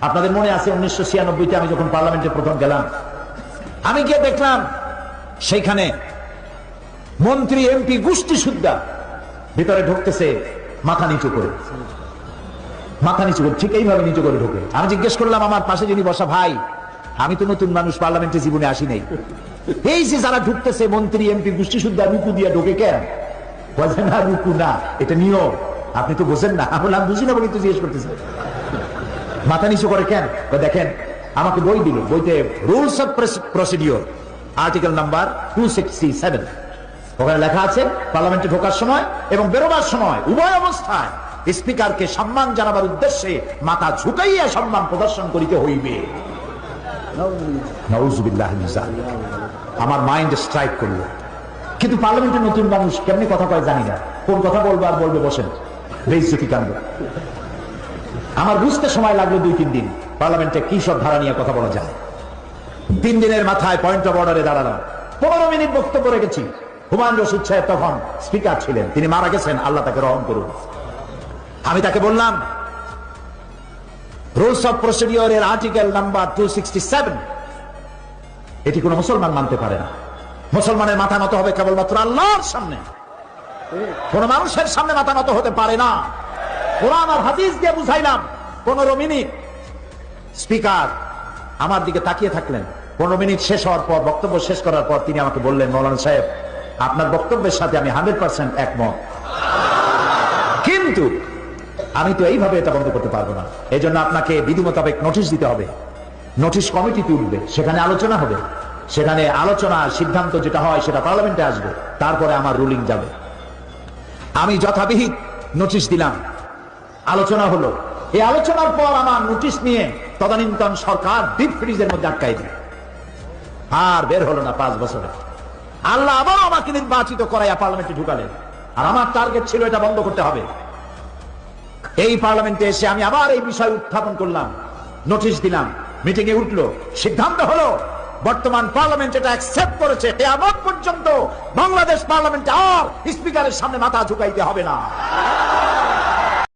আপনাদের মনে আছে 1996-তে আমি যখন পার্লামেন্টে প্রথম গেলাম, আমি গিয়ে দেখলাম সেইখানে মন্ত্রী এমপি গোষ্ঠী সুদ্ধা ভিতরে ঢুকতেছে মাথা নিচু করে, ঠিক এইভাবে নিচু করে ঢুকে। আমি জিজ্ঞেস করলাম আমার পাশে যিনি বসা, ভাই আমি তো নতুন মানুষ, পার্লামেন্টে জীবনে আসি নাই, এই যে যারা ঢুকতেছে মন্ত্রী এমপি গোষ্ঠী সুদ্ধা রুকু দিয়ে ঢোকে কেন? বলছে না রুকু না, এটা নিয়ম, আপনি তো বোঝেন না। আমি বললাম বুঝি না বলে তো জিজ্ঞেস করতেছে মাথা নিচু করে কেন? দেখেন আমাকে বই দিল, বইতে rules of procedure article number 267, ওখানে লেখা আছে পার্লামেন্টে ঢোকার সময় এবং বেরোবার সময় উভয় অবস্থায় স্পিকারকে সম্মান জানাবার উদ্দেশ্যে মাথা ঝুঁকাইয়া সম্মান প্রদর্শন করিতে হইবে। নাউযুবিল্লাহি মিন যালিক। আমার মাইন্ড স্ট্রাইক করলো, কিন্তু পার্লামেন্টের নতুন মানুষ কেমনি কথা কয় জানি না, কোন কথা বলবে আর বলবে বসেন, বেইজ্জতি কাণ্ড। আমার বুঝতে সময় লাগলো 2-3 দিন পার্লামেন্টে কি সব ধারা নিয়ে কথা বলা যায়। 3 দিনের মাথায় পয়েন্ট অফ অর্ডারে দাঁড়ালাম, 15 মিনিট বক্তব্য রেখেছি। হুমায়ুন রশিদ সাহেব তখন স্পিকার ছিলেন, তিনি মারা গেছেন, আল্লাহ তাকে রহম করুন। আমি তাকে বললাম রুলস অফ প্রসিডিওরের আর্টিকেল নাম্বার 267 এটি কোন মুসলমান মানতে পারে না। মুসলমানের মাথা নত হবে কেবলমাত্র আল্লাহর সামনে, কোন মানুষের সামনে মাথা নত হতে পারে না। কোরআন আর হাদিস দিয়ে বুঝাইলাম। 15 মিনিট স্পিকার আমার দিকে তাকিয়ে থাকলেন। 15 মিনিট শেষ হওয়ার পর, বক্তব্য শেষ করার পর তিনি আমাকে বললেন, মৌলানা সাহেব আপনার বক্তব্যের সাথে আমি 100% একমত, কিন্তু আমি তো এইভাবে এটা বন্ধ করতে পারবো না, এই জন্য আপনাকে বিধি মোতাবেক নোটিশ দিতে হবে। নোটিশ কমিটিতে উঠবে, সেখানে আলোচনা হবে, সেখানে আলোচনা সিদ্ধান্ত যেটা হয় সেটা পার্লামেন্টে আসবে, তারপরে আমার রুলিং যাবে। আমি যথাবিহিত নোটিশ দিলাম, আলোচনা হলো। এই আলোচনার পর আমার নোটিশ নিয়ে তদানীন্তন সরকার ডিপ ফ্রিজের মধ্যে আটকাই দিল, আর বের হলো না 5 বছরে। আল্লাহ আবার আমাকে নির্বাচিত করাইয়া পার্লামেন্টে ঢুকালেন, আর আমার টার্গেট ছিল এটা বন্ধ করতে হবে। এই পার্লামেন্টে এসে আমি আবার এই বিষয় উত্থাপন করলাম, নোটিশ দিলাম, মিটিং এ উঠলো, সিদ্ধান্ত হলো বর্তমান পার্লামেন্ট এটা অ্যাকসেপ্ট করেছে, কিয়ামত পর্যন্ত বাংলাদেশ পার্লামেন্টে আর স্পিকারের সামনে মাথা ঝুঁকাইতে হবে না।